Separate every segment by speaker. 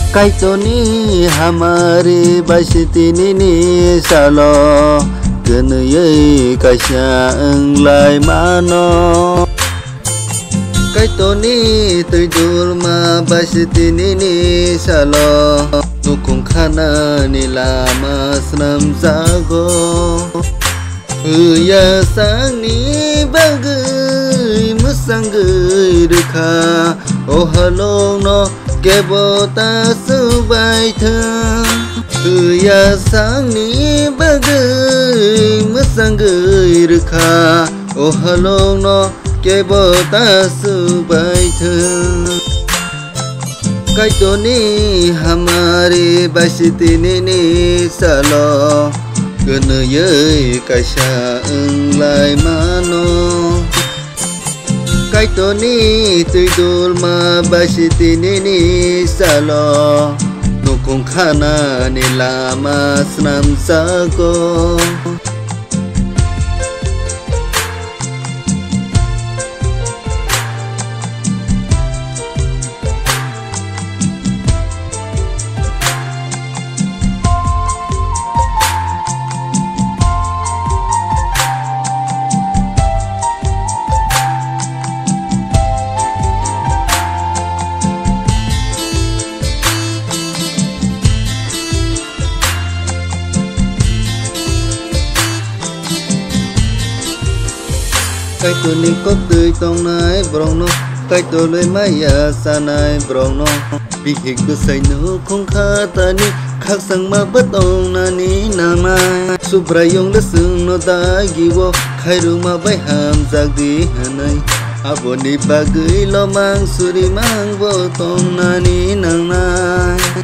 Speaker 1: Tnni Hamari basi Tnni salo Tnni kasya ang lai mano Tnni tuidul ma basi Tnni salo Nukung kana nila masnam zago Ya sang ni bagai musanggai rekha Oh halong no kebota subai thơ Ya sang ni bagai musanggai rekha Oh halong no kebota subai thơ Tnni Hamari basi Tnni salo Tnni kasya ang lai mano Tnni tuidul ma basi Tnni salo Nukung kana nila masnam sago Tnni có tươi tông nai brong no Tnni maya sa nai brong no Bị hịch cơ say nữ không khá ta ni Khắc sang ma bất ông na ni nàng nai Subrayong da sung no da giwo Khai rung ma bay ham giặc đi hà nai Abo ni bagay lo mang suri mang vô tông na ni nàng nai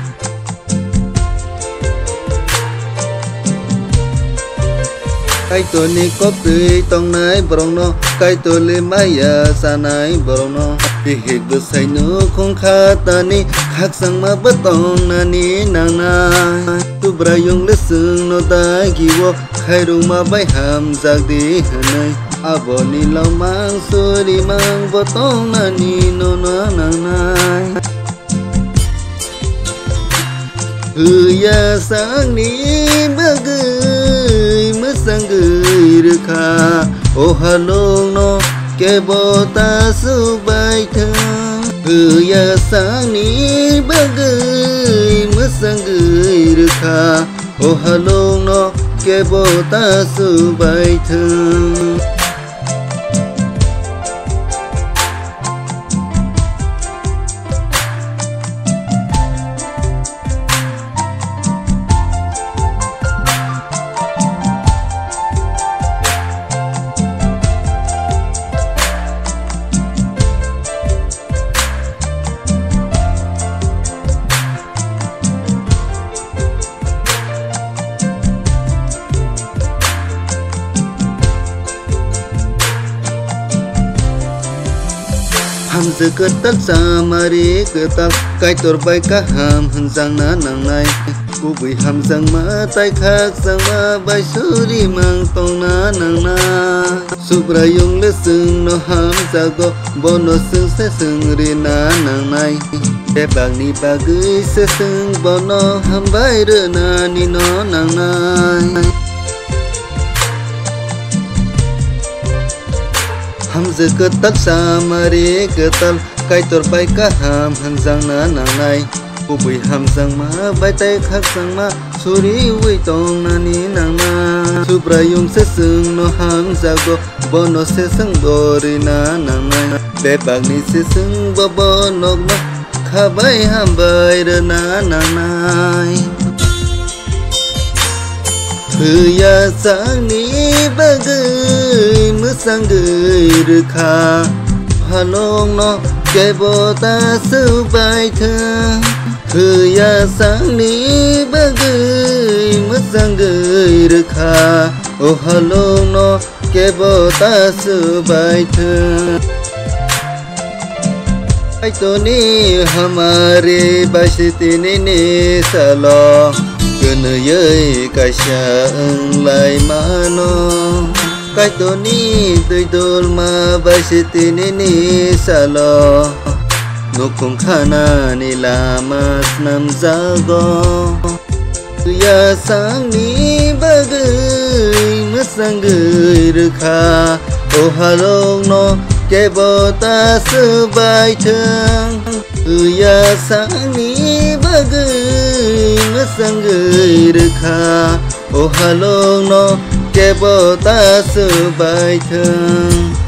Speaker 1: Tnni có tươi tông nai brong no Tnni maya sa nai brong no Bị hịch cơ say nữ không khá ta ni Khắc sang ma bất ông na ni nàng nai Subrayong da sung no da giwo Khai rung ma bay ham giặc đi hà nai Abo ni lo mang suri mang vô tông na ni no na nàng nai Ya sang ni bagai musanggai rekha Oh halong no kebota subai thơ Ya sang ni bagai musanggai rekha Oh halong no kebota subai thơ Ham giờ cơ tất sa mari cơ tắc kaitor bay cá ham hân giang na nàng này Cô bị ham giang ma tay khác giang ma bay suri mang tông na nàng na Subrayong le sừng no ham zago bono sừng se sừng ri na nàng này Để bạc ni bạc gửi se sừng bono ham bay rơ na ni no nàng này Ham giờ cơ tất sa mari cơ tal kaitor bay cá ham hân giang na nàng này Cô bị ham giang ma bay tay khác giang ma suri ui tông na ni nàng na Subrayong se sừng no ham zago bono se sừng bori na nàng này Để bạc ni se sừng bo bono no kha bay ham bay rơ na nàng này Ya sang ni bagai musanggai rekha Halong no kebota subai thơ Ya sang ni bagai musanggai rekha Oh halong no kebota subai thơ Tnni Hamari basi Tnni salo Tnni kasya ang lai mano Tnni tuidul ma basi Tnni salo nô không khana ni lama nam zago ya sang ni bagui masang gui rkha o halong no ke bota su bai thang ya sang ni bagui masang gui rkha o halong no ke bota su bai thang